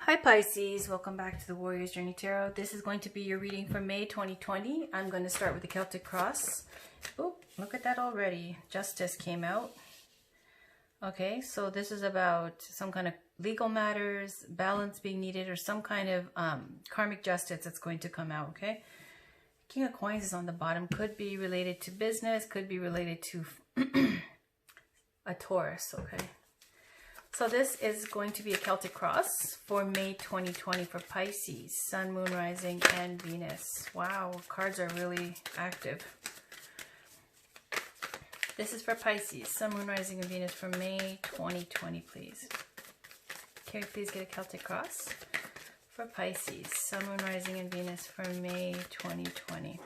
Hi Pisces, welcome back to the Warrior's Journey Tarot. This is going to be your reading for May 2020. I'm going to start with the Celtic Cross. Oh, look at that already. Justice came out. Okay, so this is about some kind of legal matters, balance being needed, or some kind of karmic justice that's going to come out, okay? King of Coins is on the bottom. Could be related to business, could be related to a Taurus, okay? So this is going to be a Celtic Cross for May 2020 for Pisces, Sun, Moon, Rising, and Venus. Wow, cards are really active. This is for Pisces, Sun, Moon, Rising, and Venus for May 2020, please. Can we please get a Celtic Cross for Pisces, Sun, Moon, Rising, and Venus for May 2020?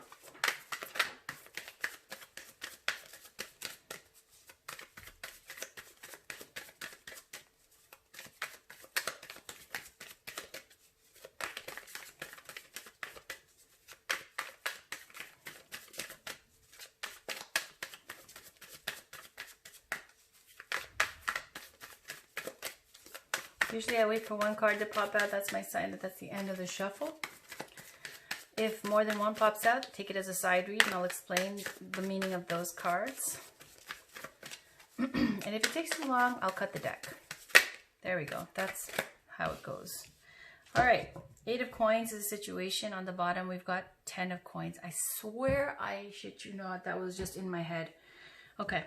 Usually I wait for one card to pop out. That's my sign that that's the end of the shuffle. If more than one pops out, take it as a side read and I'll explain the meaning of those cards. And if it takes too long, I'll cut the deck. There we go. That's how it goes. All right. 8 of Coins is the situation. On the bottom, we've got 10 of Coins. I swear, I shit you not, that was just in my head. Okay.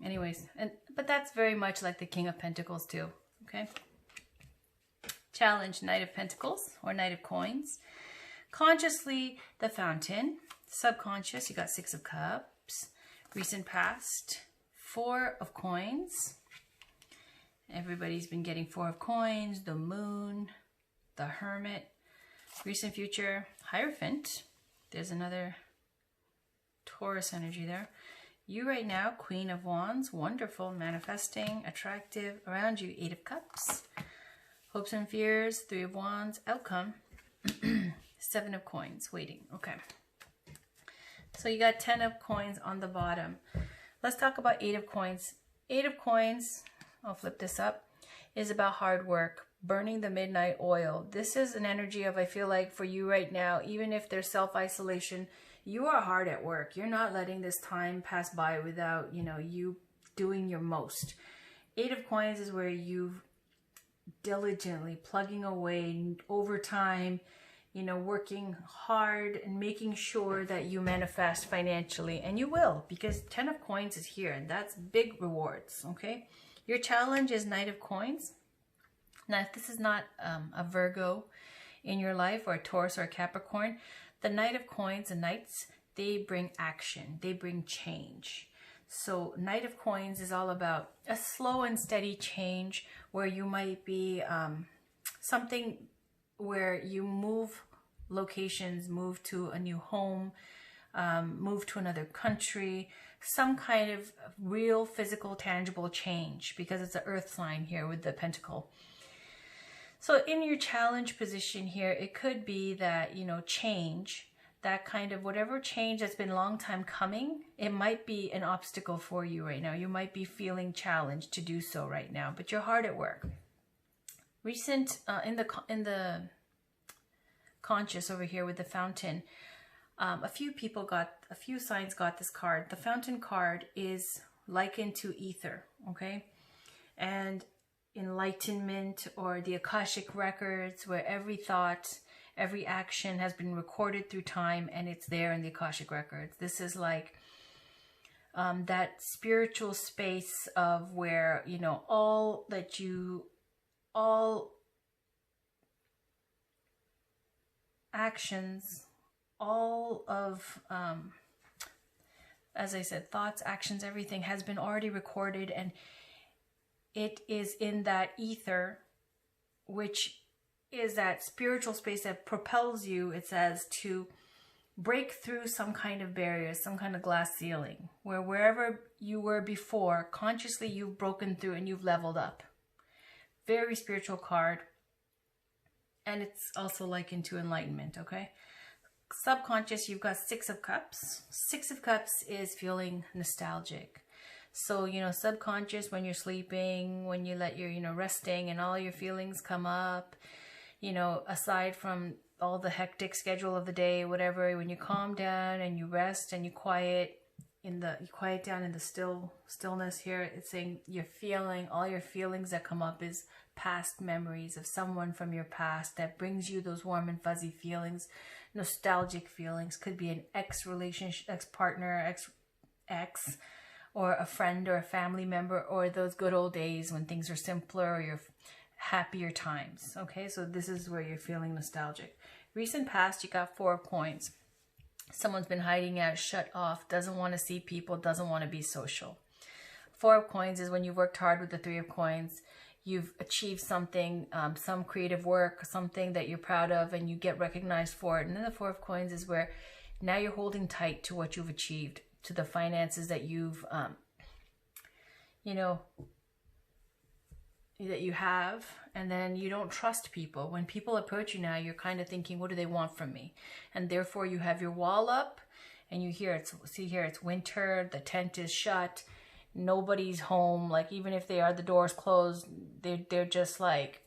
Anyways, but that's very much like the King of Pentacles too. Okay. Challenge, Knight of Pentacles or Knight of Coins. Consciously, the Fountain. Subconscious, you got 6 of Cups. Recent past, 4 of Coins. Everybody's been getting 4 of Coins, the Moon, the Hermit. Recent future, Hierophant. There's another Taurus energy there. You right now, Queen of Wands, wonderful, manifesting, attractive. Around you, 8 of Cups. Hopes and fears, 3 of Wands, outcome, 7 of Coins, waiting. Okay. So you got 10 of Coins on the bottom. Let's talk about 8 of Coins. 8 of Coins, I'll flip this up, is about hard work, burning the midnight oil. This is an energy of, I feel like for you right now, even if there's self-isolation, you are hard at work. You're not letting this time pass by without, you doing your most. 8 of Coins is where you've diligently plugging away overtime, working hard and making sure that you manifest financially, and you will, because 10 of Coins is here and that's big rewards. Okay, your challenge is Knight of Coins. Now if this is not a Virgo in your life, or a Taurus or a Capricorn, the Knight of Coins and Knights, they bring action, they bring change. So Knight of Coins is all about a slow and steady change where you might be something where you move locations, move to a new home, move to another country, some kind of real physical, tangible change, because it's an earth sign here with the pentacle. So in your challenge position here, it could be that, change, that kind of whatever change that's been a long time coming, it might be an obstacle for you right now. You might be feeling challenged to do so right now, but you're hard at work. Recent in the conscious over here with the Fountain, a few signs got this card. The Fountain card is likened to ether, okay, and enlightenment, or the Akashic records, where every thought, every action has been recorded through time and it's there in the Akashic records. This is like that spiritual space of where, all actions, all of, as I said, thoughts, actions, everything has been already recorded, and it is in that ether, which is that spiritual space that propels you, it says, to break through some kind of barrier, some kind of glass ceiling, where wherever you were before, consciously you've broken through and you've leveled up. Very spiritual card. And it's also likened to enlightenment, okay? Subconscious, you've got 6 of Cups. 6 of Cups is feeling nostalgic. So, subconscious, when you're sleeping, when you let your, resting and all your feelings come up, you know, aside from all the hectic schedule of the day, whatever, when you calm down and you rest and you quiet down in the stillness here, it's saying you're feeling, all your feelings that come up is past memories of someone from your past that brings you those warm and fuzzy feelings, nostalgic feelings. Could be an ex-relationship, ex-partner, ex, or a friend or a family member, or those good old days when things are simpler, or your happier times. Okay, so this is where you're feeling nostalgic. Recent past, you got 4 of coins. Someone's been hiding out, shut off, doesn't want to see people, doesn't want to be social. 4 of coins is when you've worked hard with the 3 of coins. You've achieved something, some creative work, something that you're proud of, and you get recognized for it. And then the 4 of coins is where now you're holding tight to what you've achieved, to the finances that you've, you know, that you have, and then you don't trust people. When people approach you now, you're kind of thinking, what do they want from me? And therefore you have your wall up, and you hear it. See here, it's winter, the tent is shut, nobody's home. Like, even if they are, the door's closed, they're just like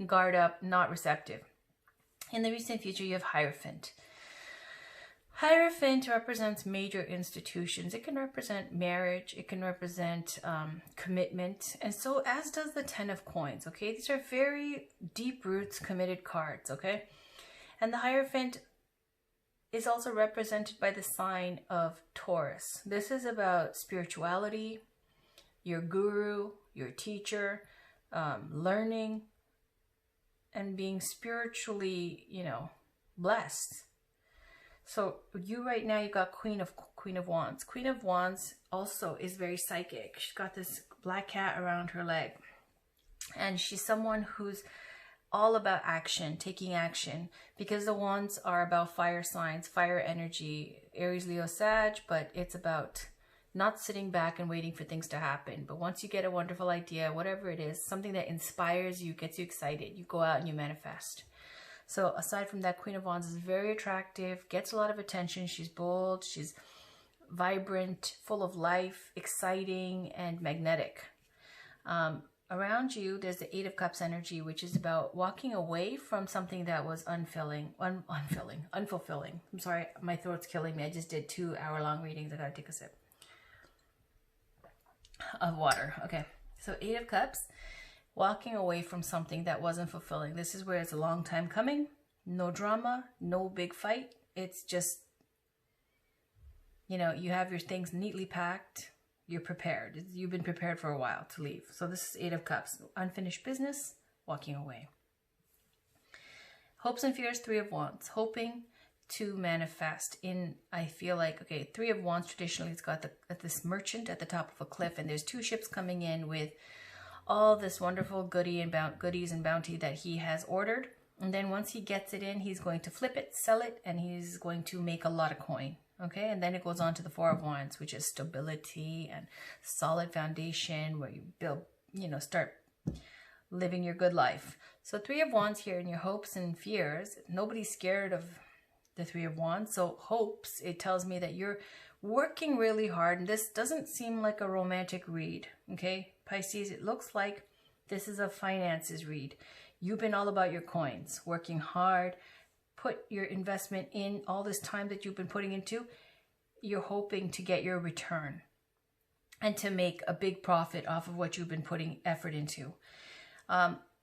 guard up, not receptive. In the recent future, you have Hierophant. Hierophant represents major institutions. It can represent marriage. It can represent commitment. And so as does the 10 of coins, okay? These are very deep roots, committed cards, okay? And the Hierophant is also represented by the sign of Taurus. This is about spirituality, your guru, your teacher, learning, and being spiritually, you know, blessed. So you right now, you got Queen of Wands. Queen of Wands also is very psychic. She's got this black cat around her leg. And she's someone who's all about action, taking action. Because the Wands are about fire signs, fire energy, Aries, Leo, Sag. But it's about not sitting back and waiting for things to happen. But once you get a wonderful idea, whatever it is, something that inspires you, gets you excited, you go out and you manifest. So aside from that, Queen of Wands is very attractive, gets a lot of attention. She's bold, she's vibrant, full of life, exciting, and magnetic. Around you, there's the 8 of Cups energy, which is about walking away from something that was unfulfilling. I'm sorry, my throat's killing me. I just did 2-hour-long readings. I gotta take a sip of water. Okay, so 8 of Cups. Walking away from something that wasn't fulfilling. This is where it's a long time coming. No drama, no big fight. It's just, you know, you have your things neatly packed. You're prepared. You've been prepared for a while to leave. So this is 8 of Cups. Unfinished business, walking away. Hopes and fears, 3 of Wands. Hoping to manifest in, I feel like, okay, 3 of Wands, traditionally it's got this merchant at the top of a cliff, and there's 2 ships coming in with all this wonderful goodies and bounty that he has ordered. And then once he gets it in, he's going to flip it, sell it, and he's going to make a lot of coin. Okay, and then it goes on to the 4 of Wands, which is stability and solid foundation, where you build, you know, start living your good life. So 3 of Wands here in your hopes and fears. Nobody's scared of the 3 of Wands. So hopes, it tells me that you're working really hard, and this doesn't seem like a romantic read, okay? Pisces, it looks like this is a finances read. You've been all about your coins, working hard, put your investment in all this time that you've been putting into. You're hoping to get your return and to make a big profit off of what you've been putting effort into.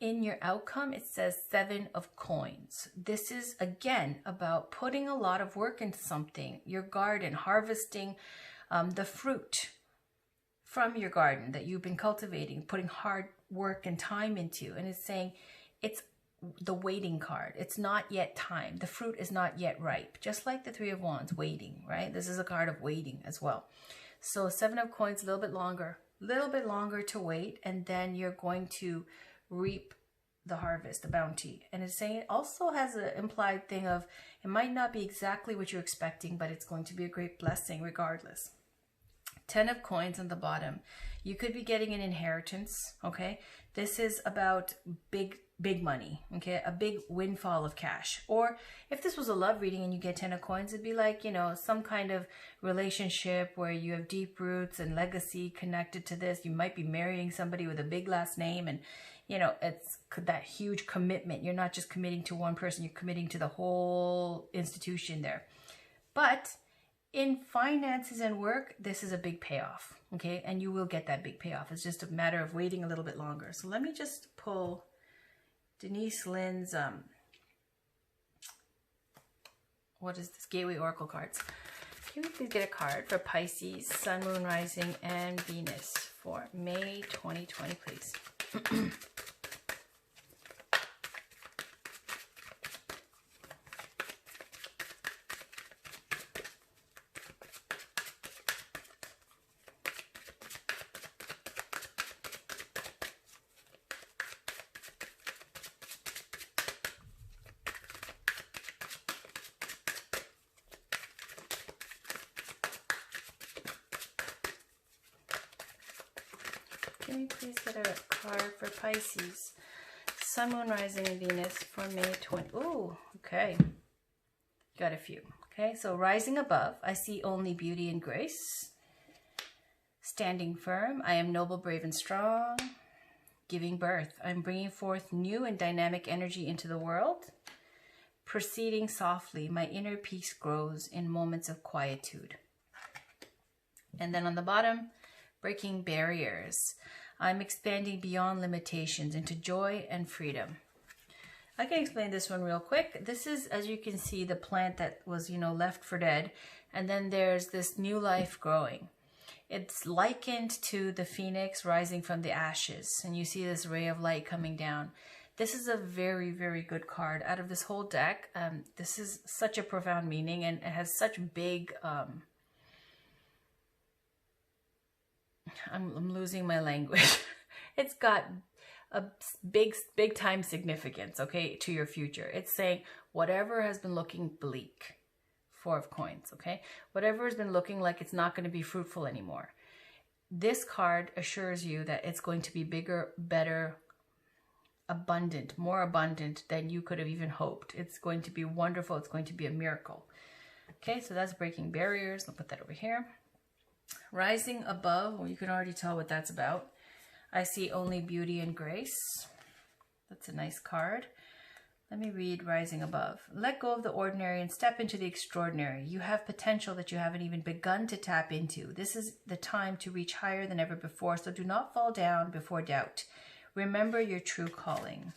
In your outcome, it says 7 of coins. This is, again, about putting a lot of work into something. Your garden, harvesting the fruit from your garden that you've been cultivating, putting hard work and time into. And it's saying it's the waiting card. It's not yet time. The fruit is not yet ripe. Just like the 3 of Wands, waiting, right? This is a card of waiting as well. So 7 of coins, a little bit longer to wait. And then you're going to reap the harvest, the bounty. And it's saying it also has an implied thing of, it might not be exactly what you're expecting, but it's going to be a great blessing regardless. 10 of coins on the bottom. You could be getting an inheritance, okay? This is about big money, okay? A big windfall of cash. Or if this was a love reading and you get 10 of coins, it'd be like, you know, some kind of relationship where you have deep roots and legacy connected to this. You might be marrying somebody with a big last name, and you know, it's that huge commitment. You're not just committing to one person, you're committing to the whole institution there. But in finances and work, this is a big payoff, okay? And you will get that big payoff. It's just a matter of waiting a little bit longer. So let me just pull Denise Lynn's, what is this? Gateway Oracle cards. Can we please get a card for Pisces, Sun, Moon, Rising, and Venus for May 2020, please? Can you please get a card for Pisces, Sun, Moon, Rising, and Venus for May 20? Ooh, okay. Got a few. Okay, so rising above, I see only beauty and grace. Standing firm, I am noble, brave, and strong. Giving birth, I'm bringing forth new and dynamic energy into the world. Proceeding softly, my inner peace grows in moments of quietude. And then on the bottom, breaking barriers. I'm expanding beyond limitations into joy and freedom. I can explain this one real quick. This is, as you can see, the plant that was, you know, left for dead. And then there's this new life growing. It's likened to the phoenix rising from the ashes. And you see this ray of light coming down. This is a very, very good card. Out of this whole deck, this is such a profound meaning, and it has such big... I'm losing my language. It's got a big time significance, okay, to your future. It's saying whatever has been looking bleak, Four of Coins, okay? Whatever has been looking like it's not going to be fruitful anymore. This card assures you that it's going to be bigger, better, abundant, more abundant than you could have even hoped. It's going to be wonderful. It's going to be a miracle. Okay, so that's breaking barriers. I'll put that over here. Rising above, well, you can already tell what that's about. I see only beauty and grace. That's a nice card. Let me read Rising Above. Let go of the ordinary and step into the extraordinary. You have potential that you haven't even begun to tap into. This is the time to reach higher than ever before, so do not fall down before doubt. Remember your true calling.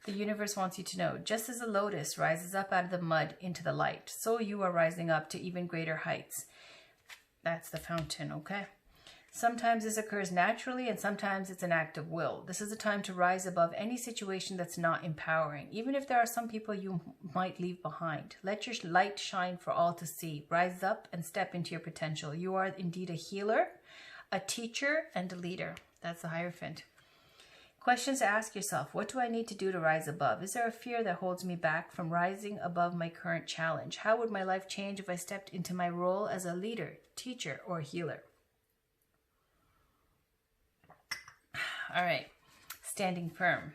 The universe wants you to know, just as a lotus rises up out of the mud into the light, so you are rising up to even greater heights. That's the fountain, okay? Sometimes this occurs naturally, and sometimes it's an act of will. This is a time to rise above any situation that's not empowering, even if there are some people you might leave behind. Let your light shine for all to see. Rise up and step into your potential. You are indeed a healer, a teacher, and a leader. That's the Hierophant. Questions to ask yourself. What do I need to do to rise above? Is there a fear that holds me back from rising above my current challenge? How would my life change if I stepped into my role as a leader, teacher, or healer? All right, standing firm.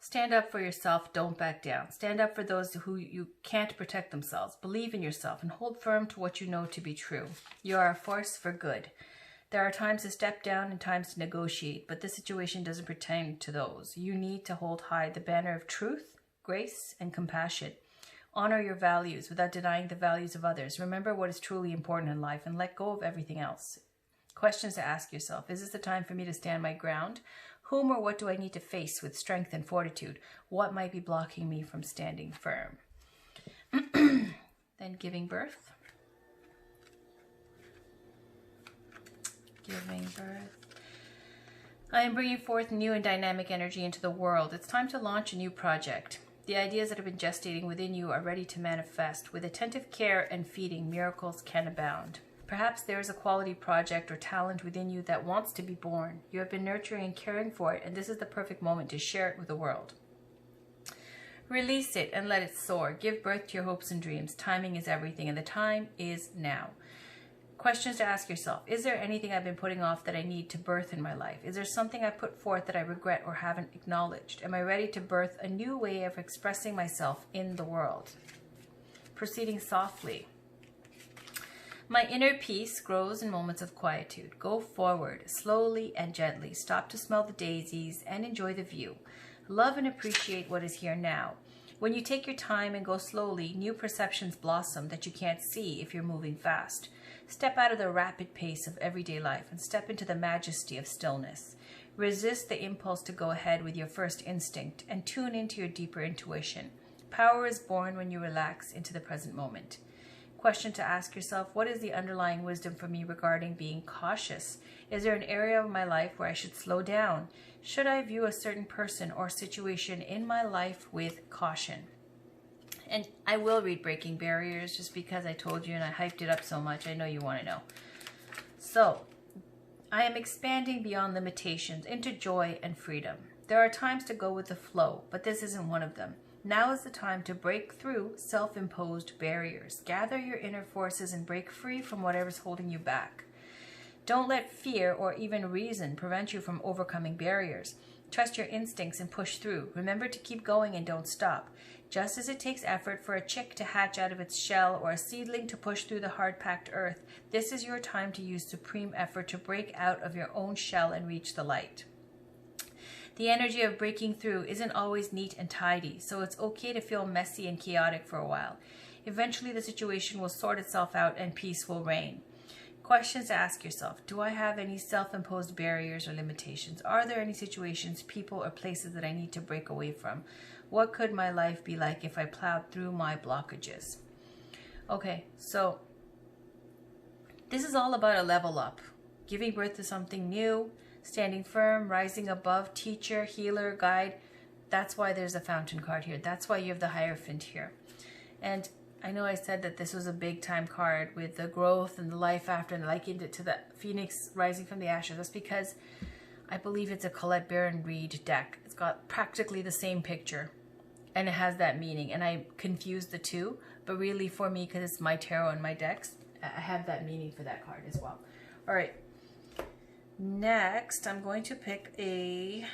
Stand up for yourself, don't back down. Stand up for those who you can't protect themselves. Believe in yourself and hold firm to what you know to be true. You are a force for good. There are times to step down and times to negotiate, but this situation doesn't pertain to those. You need to hold high the banner of truth, grace, and compassion. Honor your values without denying the values of others. Remember what is truly important in life and let go of everything else. Questions to ask yourself. Is this the time for me to stand my ground? Whom or what do I need to face with strength and fortitude? What might be blocking me from standing firm? Then giving birth. Giving birth. I am bringing forth new and dynamic energy into the world. It's time to launch a new project. The ideas that have been gestating within you are ready to manifest. With attentive care and feeding, miracles can abound. Perhaps there is a quality project or talent within you that wants to be born. You have been nurturing and caring for it, and this is the perfect moment to share it with the world. Release it and let it soar. Give birth to your hopes and dreams. Timing is everything, and the time is now. Questions to ask yourself. Is there anything I've been putting off that I need to birth in my life? Is there something I put forth that I regret or haven't acknowledged? Am I ready to birth a new way of expressing myself in the world? Proceeding softly. My inner peace grows in moments of quietude. Go forward, slowly and gently. Stop to smell the daisies and enjoy the view. Love and appreciate what is here now. When you take your time and go slowly, new perceptions blossom that you can't see if you're moving fast. Step out of the rapid pace of everyday life and step into the majesty of stillness. Resist the impulse to go ahead with your first instinct and tune into your deeper intuition. Power is born when you relax into the present moment. Question to ask yourself, what is the underlying wisdom for me regarding being cautious? Is there an area of my life where I should slow down? Should I view a certain person or situation in my life with caution? And I will read Breaking Barriers just because I told you and I hyped it up so much. I know you want to know. So, I am expanding beyond limitations into joy and freedom. There are times to go with the flow, but this isn't one of them. Now is the time to break through self-imposed barriers. Gather your inner forces and break free from whatever's holding you back. Don't let fear or even reason prevent you from overcoming barriers. Trust your instincts and push through. Remember to keep going and don't stop. Just as it takes effort for a chick to hatch out of its shell or a seedling to push through the hard-packed earth, this is your time to use supreme effort to break out of your own shell and reach the light. The energy of breaking through isn't always neat and tidy, so it's okay to feel messy and chaotic for a while. Eventually, the situation will sort itself out and peace will reign. Questions to ask yourself. Do I have any self-imposed barriers or limitations? Are there any situations, people, or places that I need to break away from? What could my life be like if I plowed through my blockages? Okay, so this is all about a level up. Giving birth to something new, standing firm, rising above, teacher, healer, guide. That's why there's a fountain card here. That's why you have the Hierophant here. And I know I said that this was a big time card with the growth and the life after, and I likened it to the Phoenix rising from the ashes. That's because I believe it's a Colette Baron Reid deck. It's got practically the same picture and it has that meaning. And I confused the two, but really for me, because it's my tarot and my decks, I have that meaning for that card as well. All right. Next, I'm going to pick a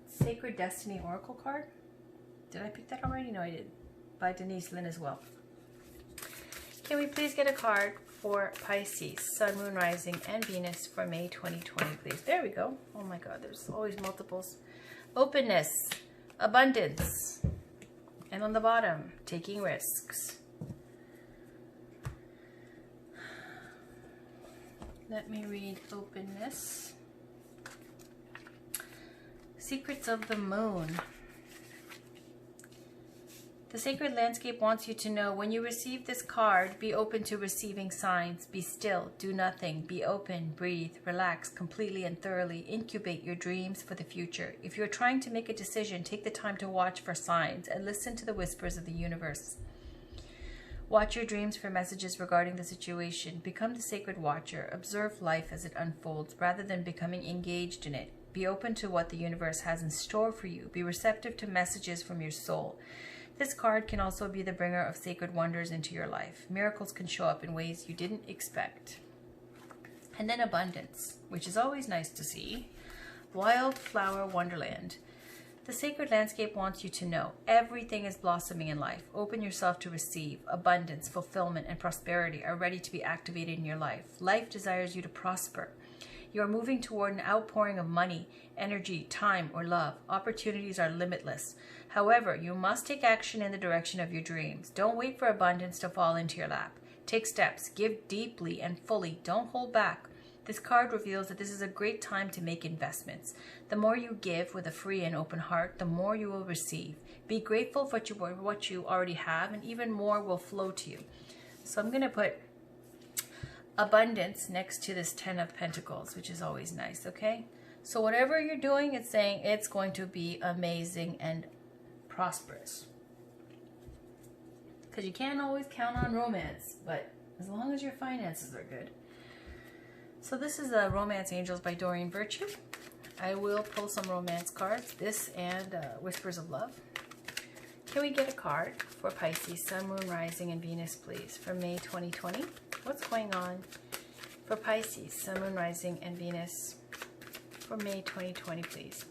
Sacred Destiny Oracle card. Did I pick that already? No, I didn't. By Denise Lynn as well. Can we please get a card for Pisces, Sun, Moon, Rising, and Venus for May 2020, please? There we go. Oh my God, there's always multiples. Openness, abundance, and on the bottom, taking risks. Let me read openness. Secrets of the Moon. The sacred landscape wants you to know when you receive this card, be open to receiving signs. Be still, do nothing, be open, breathe, relax completely and thoroughly. Incubate your dreams for the future. If you're trying to make a decision, take the time to watch for signs and listen to the whispers of the universe. Watch your dreams for messages regarding the situation. Become the sacred watcher. Observe life as it unfolds rather than becoming engaged in it. Be open to what the universe has in store for you. Be receptive to messages from your soul. This card can also be the bringer of sacred wonders into your life. Miracles can show up in ways you didn't expect. And then abundance, which is always nice to see. Wildflower Wonderland. The sacred landscape wants you to know everything is blossoming in life. Open yourself to receive. Abundance, fulfillment, and prosperity are ready to be activated in your life. Life desires you to prosper. You are moving toward an outpouring of money, energy, time, or love. Opportunities are limitless. However, you must take action in the direction of your dreams. Don't wait for abundance to fall into your lap. Take steps. Give deeply and fully. Don't hold back. This card reveals that this is a great time to make investments. The more you give with a free and open heart, the more you will receive. Be grateful for what you already have, and even more will flow to you. So I'm going to put abundance next to this 10 of Pentacles, which is always nice, okay? So whatever you're doing, it's saying it's going to be amazing and prosperous. Because you can't always count on romance, but as long as your finances are good. So this is Romance Angels by Doreen Virtue. I will pull some romance cards, this and Whispers of Love. Can we get a card for Pisces, Sun, Moon, Rising, and Venus, please, for May 2020? What's going on for Pisces, Sun, Moon, Rising, and Venus for May 2020, please?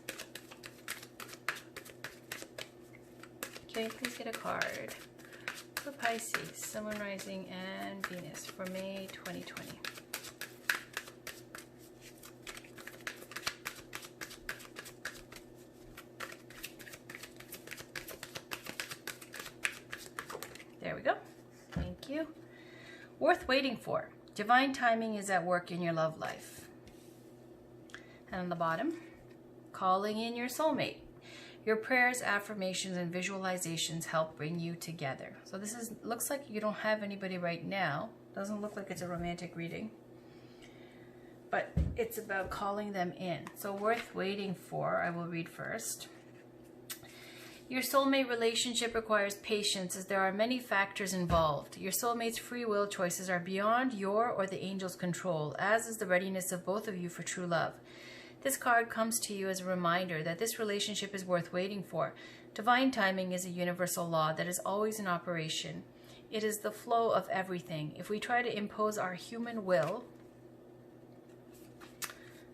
Can we please get a card for Pisces, Sun, Moon, Rising, and Venus for May 2020. There we go. Thank you. Worth waiting for. Divine timing is at work in your love life. And on the bottom, calling in your soulmate. Your prayers, affirmations, and visualizations help bring you together. So this is, looks like you don't have anybody right now. Doesn't look like it's a romantic reading. But it's about calling them in. So worth waiting for, I will read first. Your soulmate relationship requires patience as there are many factors involved. Your soulmate's free will choices are beyond your or the angel's control, as is the readiness of both of you for true love. This card comes to you as a reminder that this relationship is worth waiting for. Divine timing is a universal law that is always in operation. It is the flow of everything. If we try to impose our human will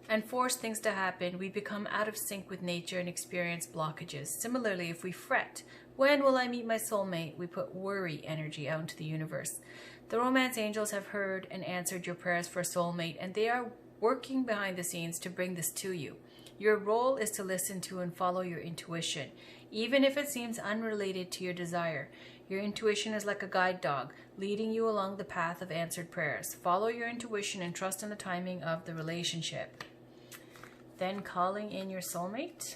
and force things to happen, we become out of sync with nature and experience blockages. Similarly, if we fret, when will I meet my soulmate? We put worry energy out into the universe. The romance angels have heard and answered your prayers for a soulmate, and they are working behind the scenes to bring this to you. Your role is to listen to and follow your intuition, even if it seems unrelated to your desire. Your intuition is like a guide dog, leading you along the path of answered prayers. Follow your intuition and trust in the timing of the relationship. Then calling in your soulmate.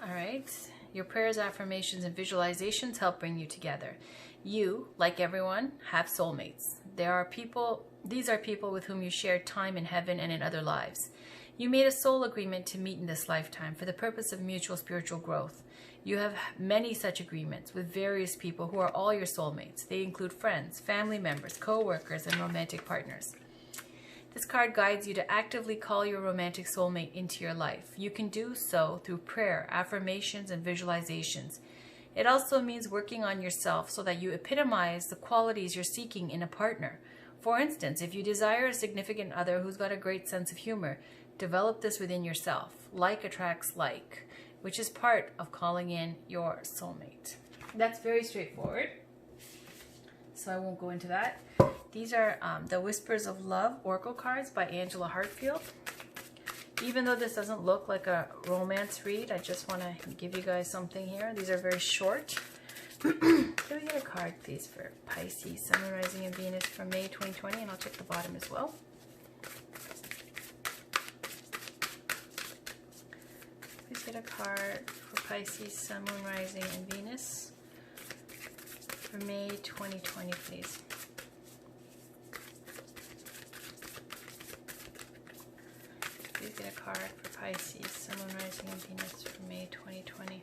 All right. Your prayers, affirmations, and visualizations help bring you together. You, like everyone, have soulmates. These are people with whom you shared time in heaven and in other lives. You made a soul agreement to meet in this lifetime for the purpose of mutual spiritual growth. You have many such agreements with various people who are all your soulmates. They include friends, family members, co-workers, and romantic partners. This card guides you to actively call your romantic soulmate into your life. You can do so through prayer, affirmations, and visualizations. It also means working on yourself so that you epitomize the qualities you're seeking in a partner. For instance, if you desire a significant other who's got a great sense of humor, develop this within yourself. Like attracts like, which is part of calling in your soulmate. That's very straightforward, so I won't go into that. These are the Whispers of Love Oracle cards by Angela Hartfield. Even though this doesn't look like a romance read, I just want to give you guys something here. These are very short. Can we get a card, please, for Pisces, Sun, Moon, Rising, and Venus for May 2020? And I'll check the bottom as well. Please get a card for Pisces, Sun, Moon, Rising, and Venus for May 2020, please. Please get a card for Pisces, Sun, Moon, Rising, and Venus for May 2020.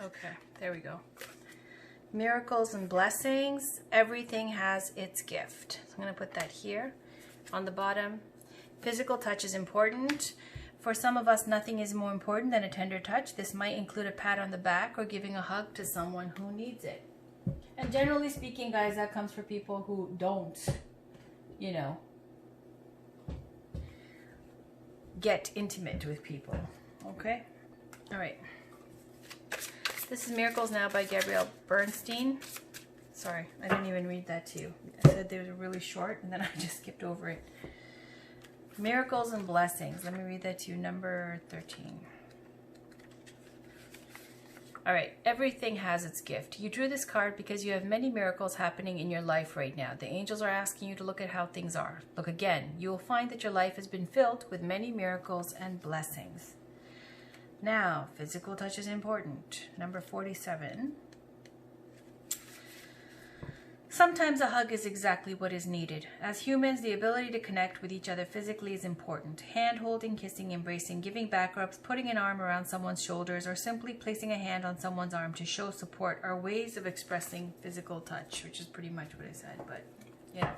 Okay, there we go. Miracles and blessings. Everything has its gift. So I'm going to put that here. On the bottom, physical touch is important. For some of us, nothing is more important than a tender touch. This might include a pat on the back or giving a hug to someone who needs it. And generally speaking, guys, that comes for people who don't, you know, get intimate with people. Okay? All right. This is Miracles Now by Gabrielle Bernstein. Sorry, I didn't even read that to you. I said they were really short and then I just skipped over it. Miracles and Blessings. Let me read that to you. Number 13. All right. Everything has its gift. You drew this card because you have many miracles happening in your life right now. The angels are asking you to look at how things are. Look again. You will find that your life has been filled with many miracles and blessings. Now, physical touch is important. Number 47. Sometimes a hug is exactly what is needed. As humans, the ability to connect with each other physically is important. Hand-holding, kissing, embracing, giving back rubs, putting an arm around someone's shoulders, or simply placing a hand on someone's arm to show support are ways of expressing physical touch, which is pretty much what I said, but yeah.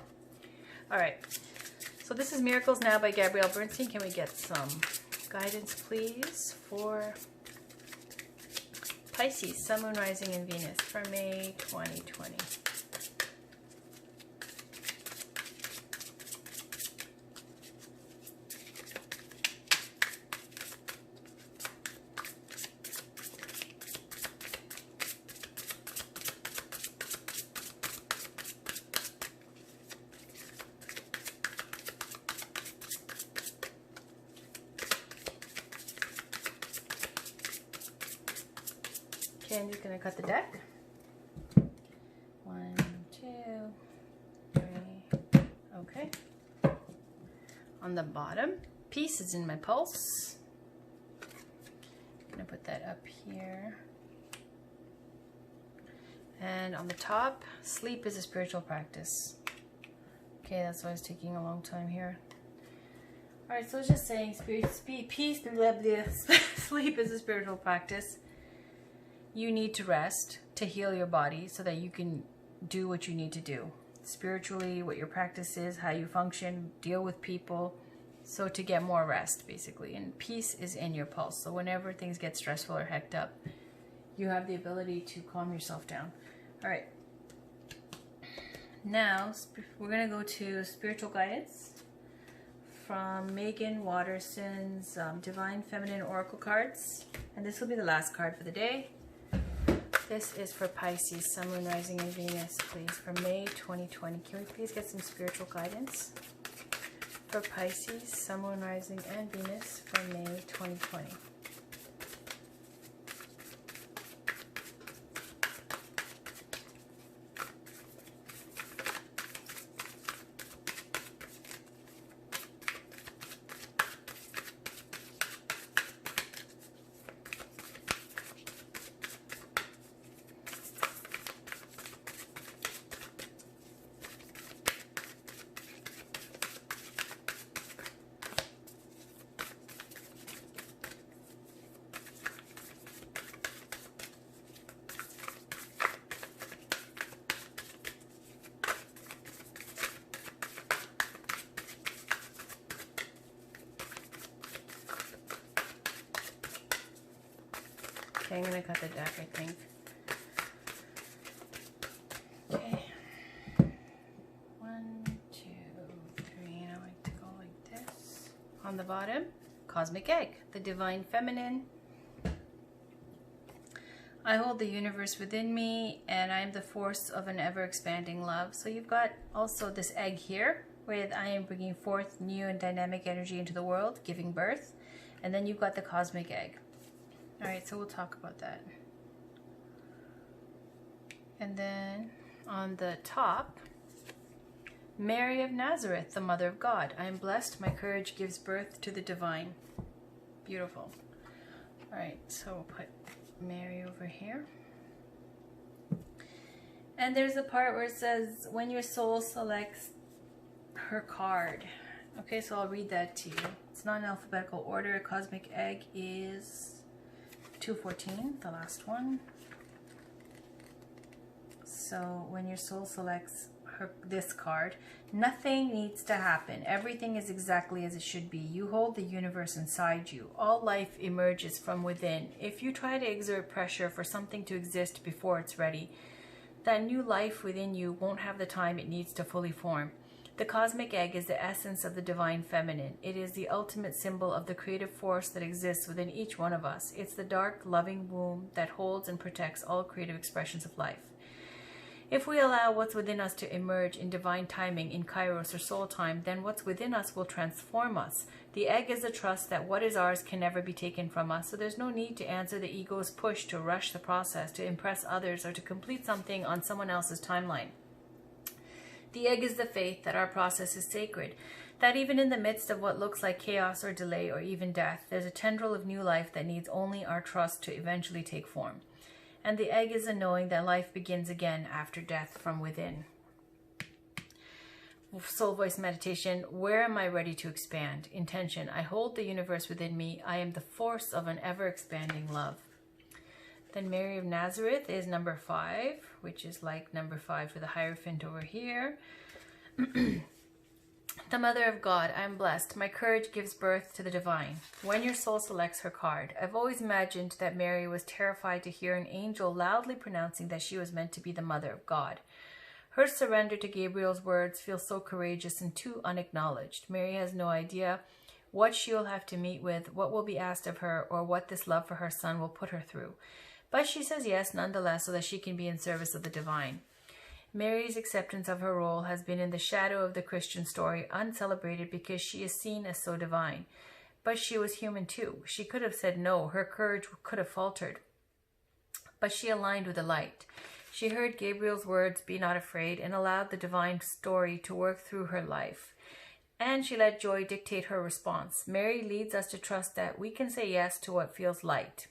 All right. So this is Miracles Now by Gabrielle Bernstein. Can we get some guidance, please, for Pisces, Sun, Moon, Rising, and Venus for May 2020? I'm just going to cut the deck. 1, 2, 3. Okay. On the bottom, peace is in my pulse. I'm going to put that up here. And on the top, sleep is a spiritual practice. Okay, that's why it's taking a long time here. Alright, so it's just saying peace, sleep is a spiritual practice. You need to rest to heal your body so that you can do what you need to do. Spiritually, what your practice is, how you function, deal with people. So to get more rest, basically. And peace is in your pulse. So whenever things get stressful or hecked up, you have the ability to calm yourself down. All right. Now, we're going to go to spiritual guidance from Megan Watterson's Divine Feminine Oracle cards. And this will be the last card for the day. This is for Pisces, Sun, Moon, Rising, and Venus, please, for May 2020. Can we please get some spiritual guidance for Pisces, Sun, Moon, Rising, and Venus for May 2020? Okay, I'm going to cut the deck, I think. Okay. 1, 2, 3. I like to go like this. On the bottom, Cosmic Egg, the Divine Feminine. I hold the universe within me, and I am the force of an ever-expanding love. So you've got also this egg here, with I am bringing forth new and dynamic energy into the world, giving birth. And then you've got the Cosmic Egg. Alright, so we'll talk about that. And then on the top, Mary of Nazareth, the Mother of God. I am blessed, my courage gives birth to the divine. Beautiful. Alright, so we'll put Mary over here. And there's a part where it says, when your soul selects her card. Okay, so I'll read that to you. It's not in alphabetical order. Cosmic Egg is 214, the last one. So when your soul selects this card, nothing needs to happen. Everything is exactly as it should be. You hold the universe inside you. All life emerges from within. If you try to exert pressure for something to exist before it's ready, that new life within you won't have the time it needs to fully form. The cosmic egg is the essence of the divine feminine. It is the ultimate symbol of the creative force that exists within each one of us. It's the dark, loving womb that holds and protects all creative expressions of life. If we allow what's within us to emerge in divine timing, in kairos or soul time, then what's within us will transform us. The egg is the trust that what is ours can never be taken from us, so there's no need to answer the ego's push to rush the process, to impress others, or to complete something on someone else's timeline. The egg is the faith that our process is sacred, that even in the midst of what looks like chaos or delay or even death, there's a tendril of new life that needs only our trust to eventually take form. And the egg is a knowing that life begins again after death from within. soul voice meditation. Where am I ready to expand? Intention. I hold the universe within me. I am the force of an ever-expanding love. Then Mary of Nazareth is number 5, which is like number 5 for the Hierophant over here. The Mother of God, I am blessed. My courage gives birth to the divine. When your soul selects her card, I've always imagined that Mary was terrified to hear an angel loudly pronouncing that she was meant to be the Mother of God. Her surrender to Gabriel's words feels so courageous and too unacknowledged. Mary has no idea what she will have to meet with, what will be asked of her, or what this love for her son will put her through. But she says yes nonetheless so that she can be in service of the divine. Mary's acceptance of her role has been in the shadow of the Christian story, uncelebrated because she is seen as so divine. But she was human too. She could have said no. Her courage could have faltered. But she aligned with the light. She heard Gabriel's words, "Be not afraid," and allowed the divine story to work through her life. And she let joy dictate her response. Mary leads us to trust that we can say yes to what feels light.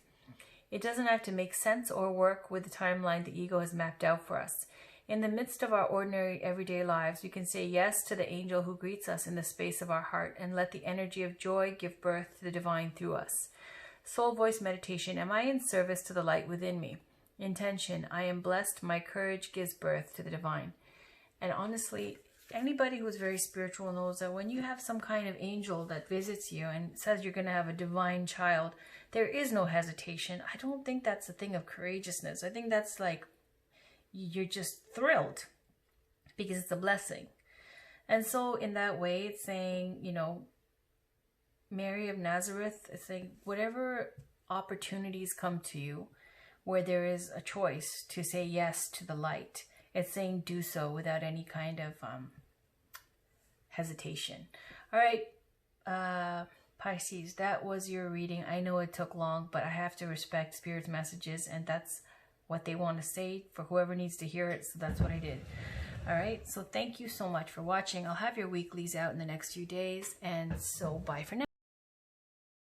It doesn't have to make sense or work with the timeline the ego has mapped out for us. In the midst of our ordinary everyday lives, we can say yes to the angel who greets us in the space of our heart and let the energy of joy give birth to the divine through us. Soul voice meditation. Am I in service to the light within me? Intention. I am blessed. My courage gives birth to the divine. And honestly, anybody who's very spiritual knows that when you have some kind of angel that visits you and says you're going to have a divine child, there is no hesitation. I don't think that's a thing of courageousness. I think that's like, you're just thrilled because it's a blessing. And so in that way, it's saying, you know, Mary of Nazareth, it's saying whatever opportunities come to you where there is a choice to say yes to the light, it's saying do so without any kind of hesitation. All right, Pisces, that was your reading. I know it took long, but I have to respect Spirit's messages, and that's what they want to say for whoever needs to hear it, so that's what I did. All right, so thank you so much for watching. I'll have your weeklies out in the next few days, and so bye for now.